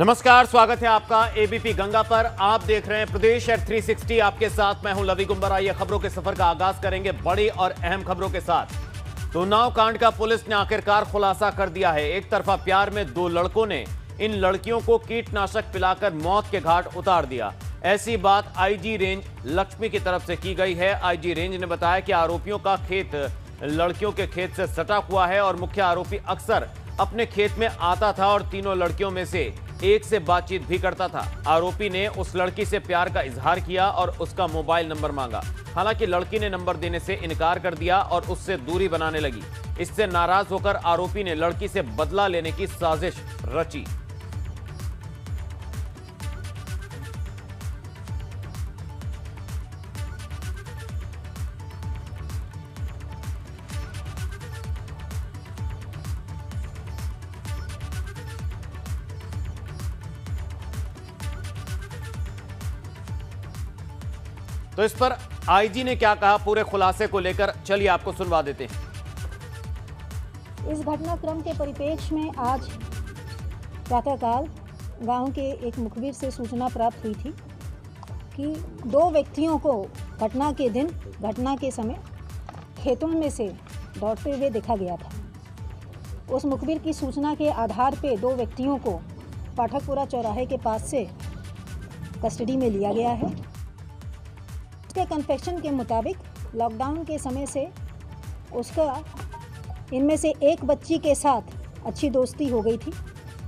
नमस्कार, स्वागत है आपका एबीपी गंगा पर। आप देख रहे हैं प्रदेश एट 360। आपके साथ मैं हूं लवी कुंबर। आइए खबरों के सफर का आगाज करेंगे बड़ी और अहम खबरों के साथ। तो उन्नाव कांड का पुलिस ने आखिरकार खुलासा कर दिया है। एक तरफा प्यार में दो लड़कों ने इन लड़कियों को कीटनाशक पिलाकर मौत के घाट उतार दिया। ऐसी बात आईजी रेंज लक्ष्मी की तरफ से की गई है। आईजी रेंज ने बताया कि आरोपियों का खेत लड़कियों के खेत से सटा हुआ है और मुख्य आरोपी अक्सर अपने खेत में आता था और तीनों लड़कियों में से एक से बातचीत भी करता था। आरोपी ने उस लड़की से प्यार का इजहार किया और उसका मोबाइल नंबर मांगा। हालांकि लड़की ने नंबर देने से इनकार कर दिया और उससे दूरी बनाने लगी। इससे नाराज होकर आरोपी ने लड़की से बदला लेने की साजिश रची। तो इस पर आईजी ने क्या कहा, पूरे खुलासे को लेकर चलिए आपको सुनवा देते हैं। इस घटनाक्रम के परिप्रेक्ष्य में आज प्रातःकाल गांव के एक मुखबिर से सूचना प्राप्त हुई थी कि दो व्यक्तियों को घटना के दिन, घटना के समय खेतों में से दौड़ते हुए देखा गया था। उस मुखबिर की सूचना के आधार पर दो व्यक्तियों को पाठकपुरा चौराहे के पास से कस्टडी में लिया गया है। उसके कन्फेक्शन के मुताबिक लॉकडाउन के समय से उसका इनमें से एक बच्ची के साथ अच्छी दोस्ती हो गई थी।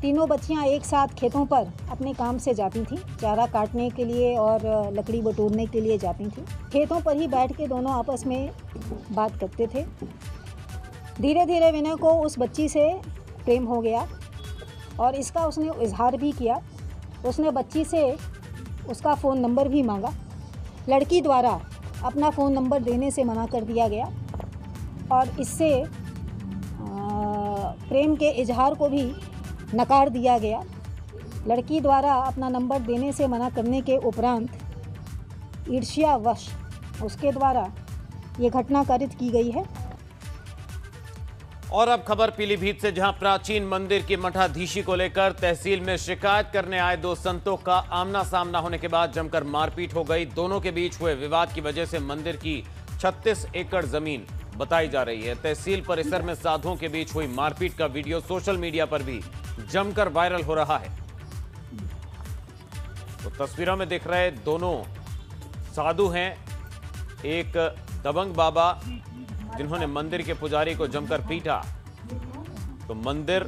तीनों बच्चियां एक साथ खेतों पर अपने काम से जाती थीं, चारा काटने के लिए और लकड़ी बटोरने के लिए जाती थीं। खेतों पर ही बैठ के दोनों आपस में बात करते थे। धीरे धीरे विनय को उस बच्ची से प्रेम हो गया और इसका उसने इजहार भी किया। उसने बच्ची से उसका फ़ोन नंबर भी मांगा। लड़की द्वारा अपना फ़ोन नंबर देने से मना कर दिया गया और इससे प्रेम के इजहार को भी नकार दिया गया। लड़की द्वारा अपना नंबर देने से मना करने के उपरांत ईर्ष्यावश उसके द्वारा ये घटना कारित की गई है। और अब खबर पीलीभीत से, जहां प्राचीन मंदिर की मठाधीशी को लेकर तहसील में शिकायत करने आए दो संतों का आमना सामना होने के बाद जमकर मारपीट हो गई। दोनों के बीच हुए विवाद की वजह से मंदिर की 36 एकड़ जमीन बताई जा रही है। तहसील परिसर में साधुओं के बीच हुई मारपीट का वीडियो सोशल मीडिया पर भी जमकर वायरल हो रहा है। तो तस्वीरों में दिख रहे दोनों साधु हैं, एक दबंग बाबा जिन्होंने मंदिर के पुजारी को जमकर पीटा। तो मंदिर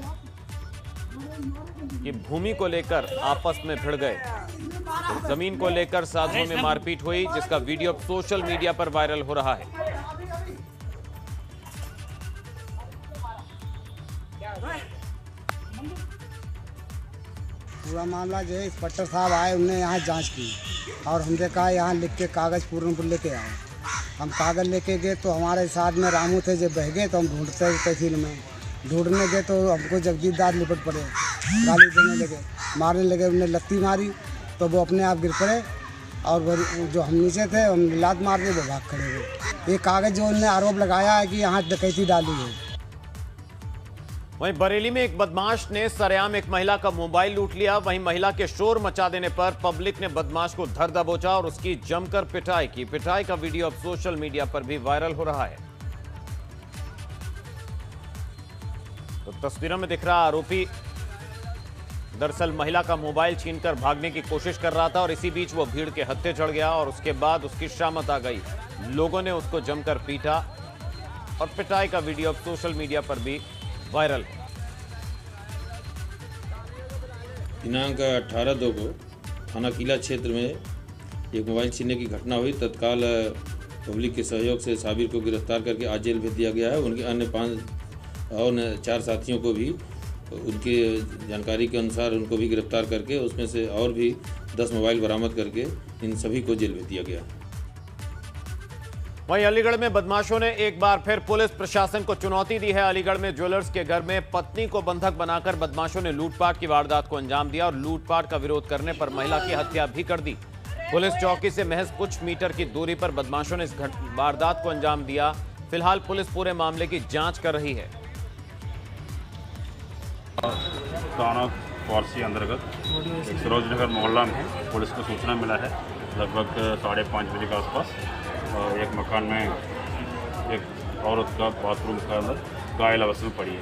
की भूमि को लेकर आपस में भिड़ गए। तो जमीन को लेकर साधुओं में मारपीट हुई, जिसका वीडियो सोशल मीडिया पर वायरल हो रहा है। पूरा मामला जो है इंस्पेक्टर साहब आए, उनने यहाँ जांच की और हमने कहा यहाँ लिख के कागज़ पूरनपुर लेके आए। हम कागज़ लेके गए तो हमारे साथ में रामू थे, जब बह गए तो हम ढूंढते तहसील में ढूंढने गए तो हमको जगजीतदार लिपट पड़े, गाली देने लगे, मारने लगे। उन्हें लत्ती मारी तो वो अपने आप गिर पड़े और वो जो हम नीचे थे हम लात मार के वो भाग खड़े हुए। ये कागज़ जो उन्होंने आरोप लगाया है कि यहाँ डकैती डाली है। वहीं बरेली में एक बदमाश ने सरेआम एक महिला का मोबाइल लूट लिया। वहीं महिला के शोर मचा देने पर पब्लिक ने बदमाश को धर दबोचा और उसकी जमकर पिटाई की। पिटाई का वीडियो अब सोशल मीडिया पर भी वायरल हो रहा है। तो तस्वीरों में दिख रहा आरोपी दरअसल महिला का मोबाइल छीनकर भागने की कोशिश कर रहा था और इसी बीच वो भीड़ के हत्थे चढ़ गया और उसके बाद उसकी शामत आ गई। लोगों ने उसको जमकर पीटा और पिटाई का वीडियो अब सोशल मीडिया पर भी वायरल। दिनांक 18/2 को थाना किला क्षेत्र में एक मोबाइल छीनने की घटना हुई। तत्काल पब्लिक के सहयोग से साबिर को गिरफ्तार करके आज जेल भेज दिया गया है। उनके अन्य 5 और 4 साथियों को भी उनकी जानकारी के अनुसार उनको भी गिरफ्तार करके उसमें से और भी 10 मोबाइल बरामद करके इन सभी को जेल भेज दिया गया। वहीं अलीगढ़ में बदमाशों ने एक बार फिर पुलिस प्रशासन को चुनौती दी है। अलीगढ़ में ज्वेलर्स के घर में पत्नी को बंधक बनाकर बदमाशों ने लूटपाट की वारदात को अंजाम दिया और लूटपाट का विरोध करने पर महिला की हत्या भी कर दी। पुलिस चौकी से महज कुछ मीटर की दूरी पर बदमाशों ने इस वारदात को अंजाम दिया। फिलहाल पुलिस पूरे मामले की जांच कर रही है। थाना चकवारसी अंतर्गत एक सरोजनगर मोहल्ला में पुलिस को सूचना मिला है लगभग 5:30 बजे के आसपास एक मकान में एक औरत का बाथरूम के अंदर घायल अवस्था में पड़ी है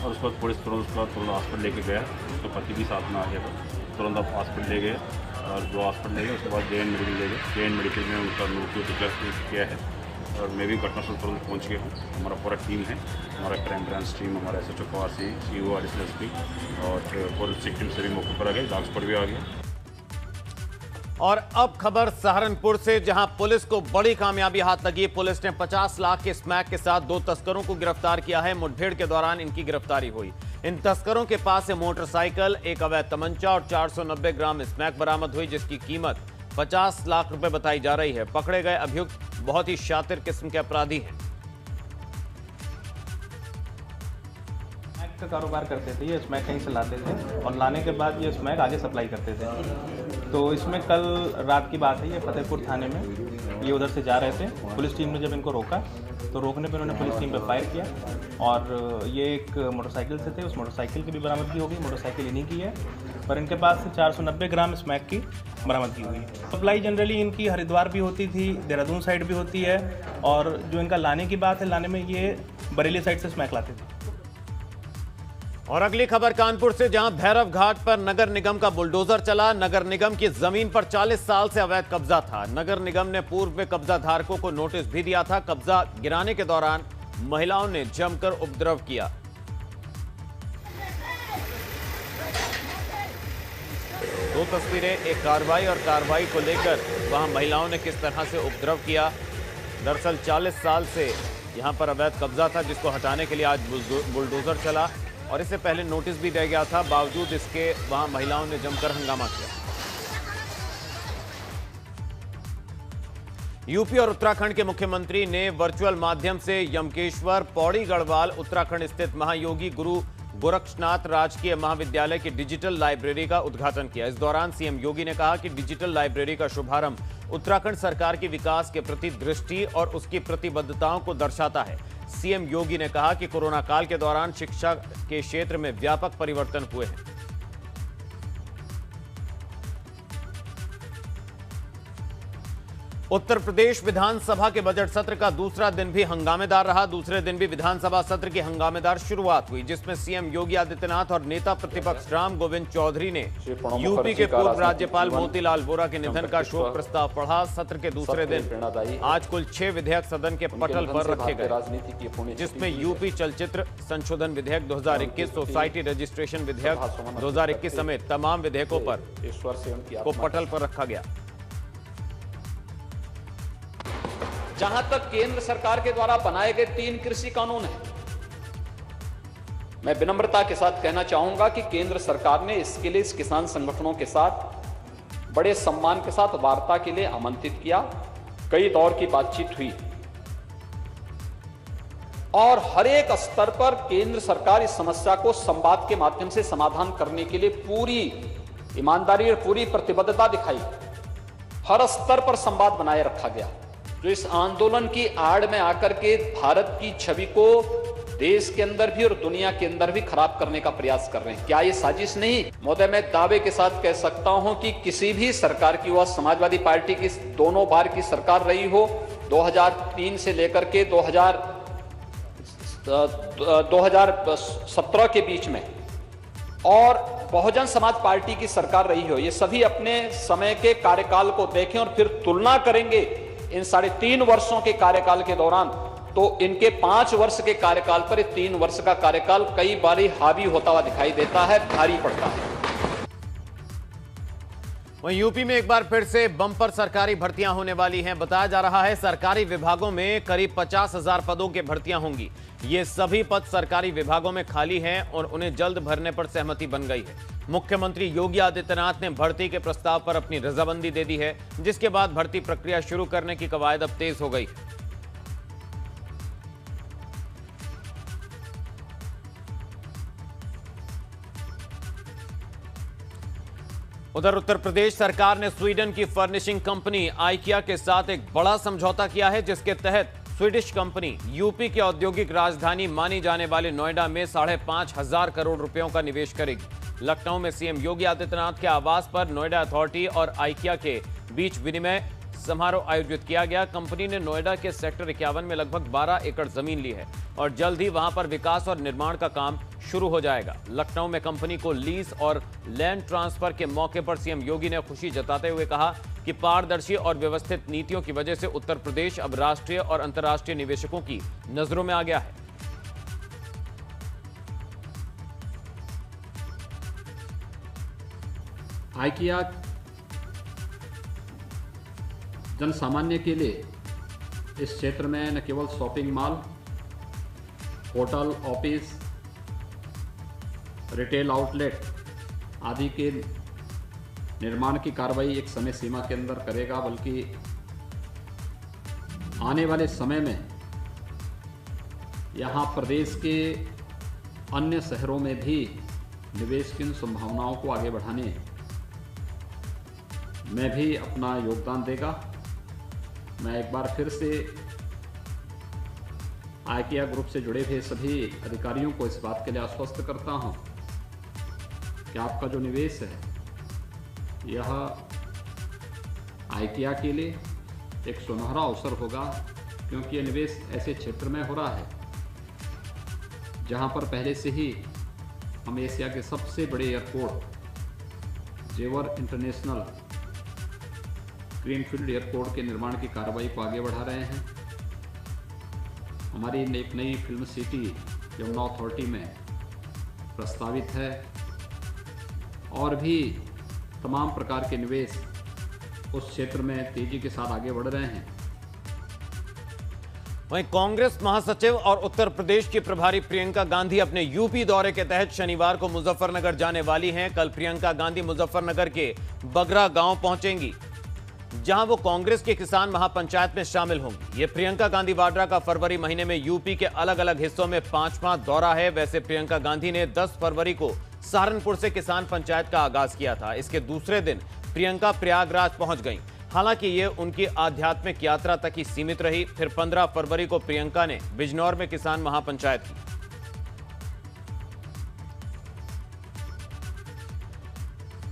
और उसके बाद पुलिस तुरंत हॉस्पिटल लेके गया। उसका पति भी साथ में आ गया था। तुरंत आप हॉस्पिटल ले गए और जो हॉस्पिटल ले गए उसके बाद JN मेडिकल ले गए। JN मेडिकल में उनका मृत्यु डिक्लेयर किया है और मैं भी घटनास्थल तुरंत पहुंच गया हूँ। हमारा पूरा टीम है, हमारा क्राइम ब्रांच टीम, हमारा SHO चकवारसी, CO एडिशनल SP और फोरेंसिक टीम से भी मौके पर आ गए, डॉग स्क्वाड भी आ गया। और अब खबर सहारनपुर से, जहां पुलिस को बड़ी कामयाबी हाथ लगी। पुलिस ने 50 लाख के स्मैक के साथ 2 तस्करों को गिरफ्तार किया है। मुठभेड़ के दौरान इनकी गिरफ्तारी हुई। इन तस्करों के पास से मोटरसाइकिल, एक अवैध तमंचा और 490 ग्राम स्मैक बरामद हुई, जिसकी कीमत 50 लाख रुपए बताई जा रही है। पकड़े गए अभियुक्त बहुत ही शातिर किस्म के अपराधी हैं। स्मैक का कारोबार करते थे। ये स्मैक कहीं से लाते थे और लाने के बाद ये स्मैक आगे सप्लाई करते थे। तो इसमें कल रात की बात है, ये फतेहपुर थाने में ये उधर से जा रहे थे। पुलिस टीम ने जब इनको रोका तो रोकने पर उन्होंने पुलिस टीम पर फायर किया और ये एक मोटरसाइकिल से थे। उस मोटरसाइकिल की भी बरामदगी हो गई। मोटरसाइकिल इन्हीं की है पर इनके पास से 490 ग्राम स्मैक की बरामदगी हुई है। सप्लाई जनरली इनकी हरिद्वार भी होती थी, देहरादून साइड भी होती है और जो इनका लाने की बात है, लाने में ये बरेली साइड से स्मैक लाते थे। और अगली खबर कानपुर से, जहां भैरव घाट पर नगर निगम का बुलडोजर चला। नगर निगम की जमीन पर 40 साल से अवैध कब्जा था। नगर निगम ने पूर्व में कब्जा धारकों को नोटिस भी दिया था। कब्जा गिराने के दौरान महिलाओं ने जमकर उपद्रव किया। दो तस्वीरें, एक कार्रवाई और कार्रवाई को लेकर वहां महिलाओं ने किस तरह से उपद्रव किया। दरअसल 40 साल से यहां पर अवैध कब्जा था, जिसको हटाने के लिए आज बुलडोजर चला और इससे पहले नोटिस भी दिया गया था। बावजूद इसके वहां महिलाओं ने जमकर हंगामा किया। यूपी और उत्तराखंड के मुख्यमंत्री ने वर्चुअल माध्यम से यमकेश्वर, पौड़ी गढ़वाल, उत्तराखंड स्थित महायोगी गुरु गोरक्षनाथ राजकीय महाविद्यालय की डिजिटल लाइब्रेरी का उद्घाटन किया। इस दौरान सीएम योगी ने कहा कि डिजिटल लाइब्रेरी का शुभारंभ उत्तराखंड सरकार की विकास के प्रति दृष्टि और उसकी प्रतिबद्धताओं को दर्शाता है। सीएम योगी ने कहा कि कोरोना काल के दौरान शिक्षा के क्षेत्र में व्यापक परिवर्तन हुए हैं। उत्तर प्रदेश विधानसभा के बजट सत्र का दूसरा दिन भी हंगामेदार रहा। दूसरे दिन भी विधानसभा सत्र की हंगामेदार शुरुआत हुई, जिसमें सीएम योगी आदित्यनाथ और नेता प्रतिपक्ष राम गोविंद चौधरी ने यूपी के पूर्व राज्यपाल मोतीलाल वोरा के निधन का शोक प्रस्ताव पढ़ा। सत्र के दूसरे दिन आज कुल 6 विधेयक सदन के पटल पर रखे गए, जिसमें यूपी चलचित्र संशोधन विधेयक 2021, सोसाइटी रजिस्ट्रेशन विधेयक 2021 समेत तमाम विधेयकों को पटल पर रखा गया। जहां तक केंद्र सरकार के द्वारा बनाए गए 3 कृषि कानून हैं, मैं विनम्रता के साथ कहना चाहूंगा कि केंद्र सरकार ने इसके लिए इस किसान संगठनों के साथ बड़े सम्मान के साथ वार्ता के लिए आमंत्रित किया। कई दौर की बातचीत हुई और हर एक स्तर पर केंद्र सरकार इस समस्या को संवाद के माध्यम से समाधान करने के लिए पूरी ईमानदारी और पूरी प्रतिबद्धता दिखाई। हर स्तर पर संवाद बनाए रखा गया। जो इस आंदोलन की आड़ में आकर के भारत की छवि को देश के अंदर भी और दुनिया के अंदर भी खराब करने का प्रयास कर रहे हैं, क्या ये साजिश नहीं? महोदय, मैं दावे के साथ कह सकता हूं कि किसी भी सरकार की, वह समाजवादी पार्टी की दोनों बार की सरकार रही हो, 2003 से लेकर के 2017 के बीच में, और बहुजन समाज पार्टी की सरकार रही हो, ये सभी अपने समय के कार्यकाल को देखें और फिर तुलना करेंगे इन 3.5 वर्षों के कार्यकाल के दौरान, तो इनके 5 वर्ष के कार्यकाल पर 3 वर्ष का कार्यकाल कई बारी हावी होता हुआ दिखाई देता है, भारी पड़ता है। वहीं यूपी में एक बार फिर से बम्पर सरकारी भर्तियां होने वाली हैं। बताया जा रहा है सरकारी विभागों में करीब 50,000 पदों की भर्तियां होंगी। ये सभी पद सरकारी विभागों में खाली हैं और उन्हें जल्द भरने पर सहमति बन गई है। मुख्यमंत्री योगी आदित्यनाथ ने भर्ती के प्रस्ताव पर अपनी रजामंदी दे दी है, जिसके बाद भर्ती प्रक्रिया शुरू करने की कवायद अब तेज हो गई है। उधर उत्तर प्रदेश सरकार ने स्वीडन की फर्निशिंग कंपनी आइकिया के साथ एक बड़ा समझौता किया है, जिसके तहत स्वीडिश कंपनी यूपी की औद्योगिक राजधानी मानी जाने वाले नोएडा में 5,500 करोड़ रुपयों का निवेश करेगी। लखनऊ में सीएम योगी आदित्यनाथ के आवास पर नोएडा अथॉरिटी और आइकिया के बीच विनिमय समारोह आयोजित किया गया। कंपनी ने नोएडा के सेक्टर 51 में लगभग 12 एकड़ जमीन ली है और जल्द ही वहां पर विकास और निर्माण का काम शुरू हो जाएगा। लखनऊ में कंपनी को लीज और लैंड ट्रांसफर के मौके पर सीएम योगी ने खुशी जताते हुए कहा कि पारदर्शी और व्यवस्थित नीतियों की वजह से उत्तर प्रदेश अब राष्ट्रीय और अंतर्राष्ट्रीय निवेशकों की नजरों में आ गया है। आइकिया जन सामान्य के लिए इस क्षेत्र में न केवल shopping mall, hotel, office, retail outlet आदि के निर्माण की कार्रवाई एक समय सीमा के अंदर करेगा, बल्कि आने वाले समय में यहाँ प्रदेश के अन्य शहरों में भी निवेश की संभावनाओं को आगे बढ़ाने में भी अपना योगदान देगा। मैं एक बार फिर से आइकिया ग्रुप से जुड़े हुए सभी अधिकारियों को इस बात के लिए आश्वस्त करता हूं कि आपका जो निवेश है यह आइकिया के लिए एक सुनहरा अवसर होगा, क्योंकि यह निवेश ऐसे क्षेत्र में हो रहा है जहां पर पहले से ही हम एशिया के सबसे बड़े एयरपोर्ट जेवर इंटरनेशनल ग्रीनफील्ड एयरपोर्ट के निर्माण की कार्रवाई को आगे बढ़ा रहे हैं। हमारी एक नई फिल्म सिटी यमुना अथॉरिटी में प्रस्तावित है और भी तमाम प्रकार के निवेश उस क्षेत्र में तेजी के साथ आगे बढ़ रहे हैं। वहीं कांग्रेस महासचिव और उत्तर प्रदेश की प्रभारी प्रियंका गांधी अपने यूपी दौरे के तहत शनिवार को मुजफ्फरनगर जाने वाली हैं। कल प्रियंका गांधी मुजफ्फरनगर के बगरा गांव पहुंचेंगी, जहां वो कांग्रेस के किसान महापंचायत में शामिल होंगी। ये प्रियंका गांधी वाड्रा का फरवरी महीने में यूपी के अलग अलग हिस्सों में 5वां दौरा है। वैसे प्रियंका गांधी ने 10 फरवरी को सहारनपुर से किसान पंचायत का आगाज किया था। इसके दूसरे दिन प्रियंका प्रयागराज पहुंच गईं। हालांकि ये उनकी आध्यात्मिक यात्रा तक ही सीमित रही। फिर 15 फरवरी को प्रियंका ने बिजनौर में किसान महापंचायत की।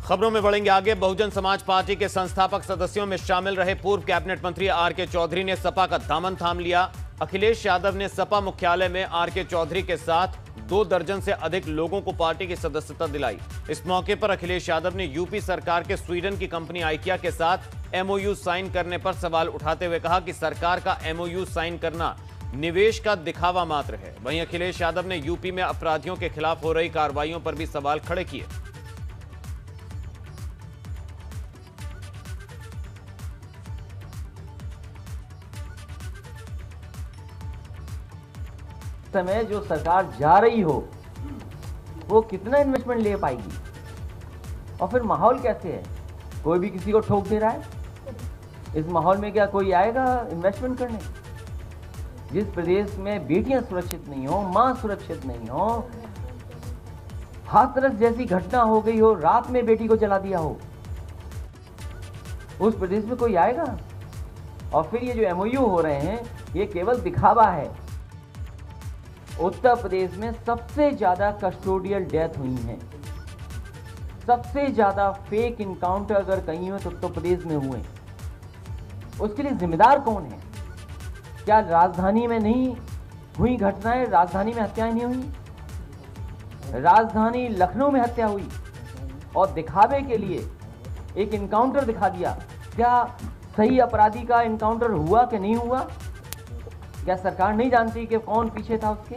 खबरों में बढ़ेंगे आगे। बहुजन समाज पार्टी के संस्थापक सदस्यों में शामिल रहे पूर्व कैबिनेट मंत्री आर.के. चौधरी ने सपा का दामन थाम लिया। अखिलेश यादव ने सपा मुख्यालय में आर.के. चौधरी के साथ 2 दर्जन से अधिक लोगों को पार्टी की सदस्यता दिलाई। इस मौके पर अखिलेश यादव ने यूपी सरकार के स्वीडन की कंपनी आइकिया के साथ एमओयू साइन करने पर सवाल उठाते हुए कहा कि सरकार का एमओयू साइन करना निवेश का दिखावा मात्र है। वहीं अखिलेश यादव ने यूपी में अपराधियों के खिलाफ हो रही कार्रवाइयों पर भी सवाल खड़े किए। समय जो सरकार जा रही हो वो कितना इन्वेस्टमेंट ले पाएगी, और फिर माहौल कैसे है? कोई भी किसी को ठोक दे रहा है। इस माहौल में क्या कोई आएगा इन्वेस्टमेंट करने? जिस प्रदेश में बेटियां सुरक्षित नहीं हो, मां सुरक्षित नहीं हो, हाथरस जैसी घटना हो गई हो, रात में बेटी को जला दिया हो, उस प्रदेश में कोई आएगा? और फिर ये जो एमओयू हो रहे हैं ये केवल दिखावा है। उत्तर प्रदेश में सबसे ज्यादा कस्टोडियल डेथ हुई हैं, सबसे ज्यादा फेक इनकाउंटर अगर कहीं हो तो उत्तर प्रदेश में हुए। उसके लिए जिम्मेदार कौन है? क्या राजधानी में नहीं हुई घटनाएं? राजधानी में हत्याएं नहीं हुई? राजधानी लखनऊ में हत्या हुई और दिखावे के लिए एक इनकाउंटर दिखा दिया। क्या सही अपराधी का इनकाउंटर हुआ कि नहीं हुआ? क्या सरकार नहीं जानती कि कौन पीछे था उसके?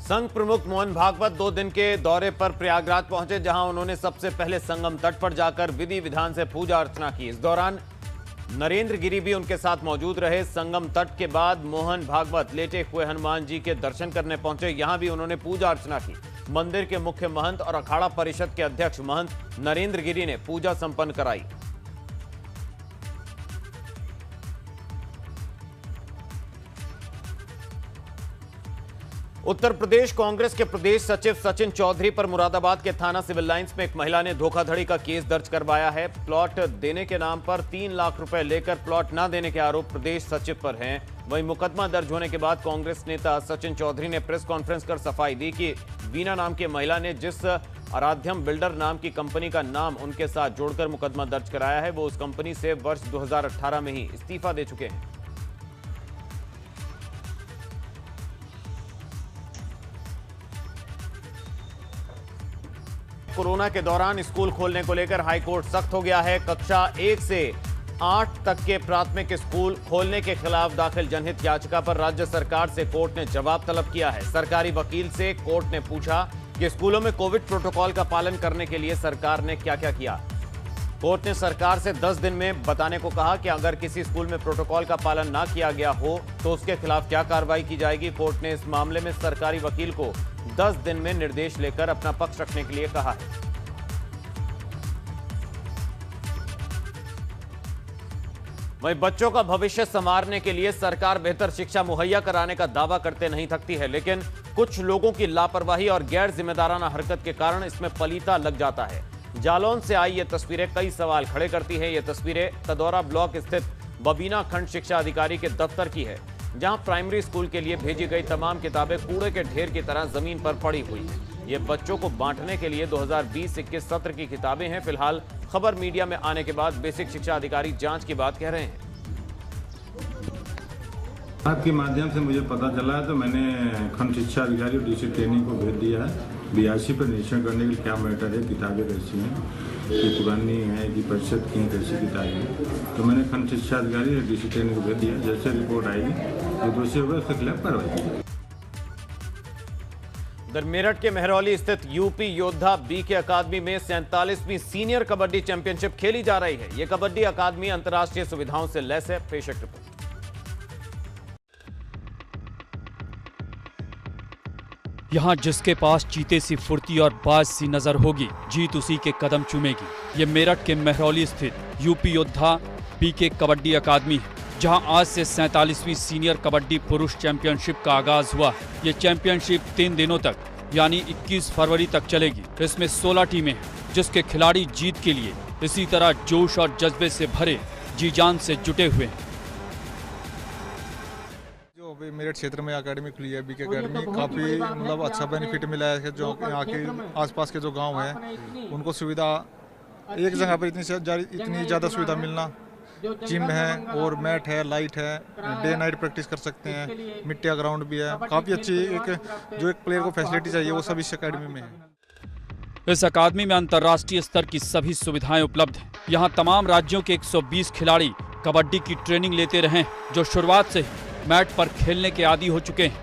संघ प्रमुख मोहन भागवत 2 दिन के दौरे पर प्रयागराज पहुंचे, जहां उन्होंने सबसे पहले संगम तट पर जाकर विधि विधान से पूजा अर्चना की। इस दौरान नरेंद्र गिरी भी उनके साथ मौजूद रहे। संगम तट के बाद मोहन भागवत लेटे हुए हनुमान जी के दर्शन करने पहुंचे। यहां भी उन्होंने पूजा अर्चना की। मंदिर के मुख्य महंत और अखाड़ा परिषद के अध्यक्ष महंत नरेंद्र गिरी ने पूजा संपन्न कराई। उत्तर प्रदेश कांग्रेस के प्रदेश सचिव सचिन चौधरी पर मुरादाबाद के थाना सिविल लाइंस में एक महिला ने धोखाधड़ी का केस दर्ज करवाया है। प्लॉट देने के नाम पर 3 लाख रुपए लेकर प्लॉट न देने के आरोप प्रदेश सचिव पर हैं। वहीं मुकदमा दर्ज होने के बाद कांग्रेस नेता सचिन चौधरी ने प्रेस कॉन्फ्रेंस कर सफाई दी कि वीना नाम की महिला ने जिस आराध्यम बिल्डर नाम की कंपनी का नाम उनके साथ जोड़कर मुकदमा दर्ज कराया है, वो उस कंपनी से वर्ष 2018 में ही इस्तीफा दे चुके हैं। कोरोना के दौरान स्कूल खोलने को लेकर हाईकोर्ट सख्त हो गया है। कक्षा 1 से 8 तक के प्राथमिक स्कूल खोलने के खिलाफ दाखिल जनहित याचिका पर राज्य सरकार से कोर्ट ने जवाब तलब किया है। सरकारी वकील से कोर्ट ने पूछा कि स्कूलों में कोविड प्रोटोकॉल का पालन करने के लिए सरकार ने क्या-क्या किया। कोर्ट ने सरकार से 10 दिन में बताने को कहा कि अगर किसी स्कूल में प्रोटोकॉल का पालन ना किया गया हो तो उसके खिलाफ क्या कार्रवाई की जाएगी। कोर्ट ने इस मामले में सरकारी वकील को 10 दिन में निर्देश लेकर अपना पक्ष रखने के लिए कहा है। वहीं बच्चों का भविष्य संवारने के लिए सरकार बेहतर शिक्षा मुहैया कराने का दावा करते नहीं थकती है, लेकिन कुछ लोगों की लापरवाही और गैर जिम्मेदाराना हरकत के कारण इसमें पलीता लग जाता है। जालौन से आई ये तस्वीरें कई सवाल खड़े करती हैं। ये तस्वीरें तदौरा ब्लॉक स्थित बबीना खंड शिक्षा अधिकारी के दफ्तर की है, जहां प्राइमरी स्कूल के लिए भेजी गई तमाम किताबें कूड़े के ढेर की तरह जमीन पर पड़ी हुई हैं। ये बच्चों को बांटने के लिए 2020-21 सत्र की किताबें हैं। फिलहाल खबर मीडिया में आने के बाद बेसिक शिक्षा अधिकारी जांच की बात कह रहे हैं। आपके माध्यम से मुझे पता चला है तो मैंने खंड शिक्षा अधिकारी और डीसी ट्रेनिंग को भेज दिया है। BRC पर निरीक्षण करने के लिए क्या मैटर है, किताबें कैसी हैं, कि पुरानी है कि परिषद की कैसी किताबें हैं। तो मैंने खंड शिक्षा अधिकारी और डीसी ट्रेनिंग को भेज दिया। जैसे रिपोर्ट आएगी जो दोषी होगा उसके खिलाफ कार्रवाई की जाएगी। उधर मेरठ के मेहरौली स्थित यूपी योद्धा BK अकादमी में 47वीं सीनियर कबड्डी चैंपियनशिप खेली जा रही है। यह कबड्डी अकादमी अंतर्राष्ट्रीय सुविधाओं से लैस है। पेश एक रिपोर्ट। यहाँ जिसके पास चीते सी फुर्ती और बाज सी नजर होगी, जीत उसी के कदम चूमेगी। ये मेरठ के मेहरौली स्थित यूपी योद्धा BK कबड्डी अकादमी है, जहां आज से 47वीं सीनियर कबड्डी पुरुष चैंपियनशिप का आगाज हुआ है। ये चैंपियनशिप 3 दिनों तक यानी 21 फरवरी तक चलेगी। इसमें 16 टीमें हैं, जिसके खिलाड़ी जीत के लिए इसी तरह जोश और जज्बे से भरे जी जान से जुटे हुए हैं। अभी मेरठ क्षेत्र में एकेडमी खुली है BK अकेडमी, काफ़ी मतलब अच्छा बेनिफिट मिला है। जो यहाँ के आसपास के जो गांव हैं उनको सुविधा एक जगह पर इतनी ज़्यादा सुविधा मिलना, जिम है और मैट है, लाइट है, डे नाइट प्रैक्टिस कर सकते हैं, मिट्टी का ग्राउंड भी है। काफ़ी अच्छी जो एक प्लेयर को फैसिलिटी चाहिए वो सब इस अकेडमी में है। इस अकादमी में अंतर्राष्ट्रीय स्तर की सभी सुविधाएं उपलब्ध हैं। यहाँ तमाम राज्यों के 120 खिलाड़ी कबड्डी की ट्रेनिंग लेते रहे, जो शुरुआत से मैट पर खेलने के आदी हो चुके हैं।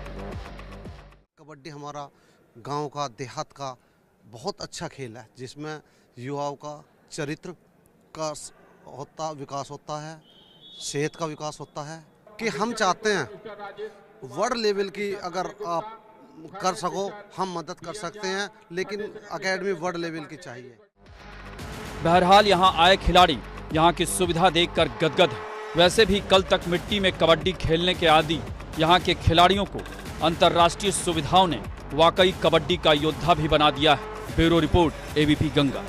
कबड्डी हमारा गांव का, देहात का बहुत अच्छा खेल है, जिसमें युवाओं का चरित्र का विकास होता है, सेहत का विकास होता है। कि हम चाहते हैं वर्ल्ड लेवल की अगर आप कर सको हम मदद कर सकते हैं, लेकिन एकेडमी वर्ल्ड लेवल की चाहिए। बहरहाल यहाँ आए खिलाड़ी यहाँ की सुविधा देखकर गदगद हैं। वैसे भी कल तक मिट्टी में कबड्डी खेलने के आदी यहाँ के खिलाड़ियों को अंतर्राष्ट्रीय सुविधाओं ने वाकई कबड्डी का योद्धा भी बना दिया है। Bureau report ABP Ganga.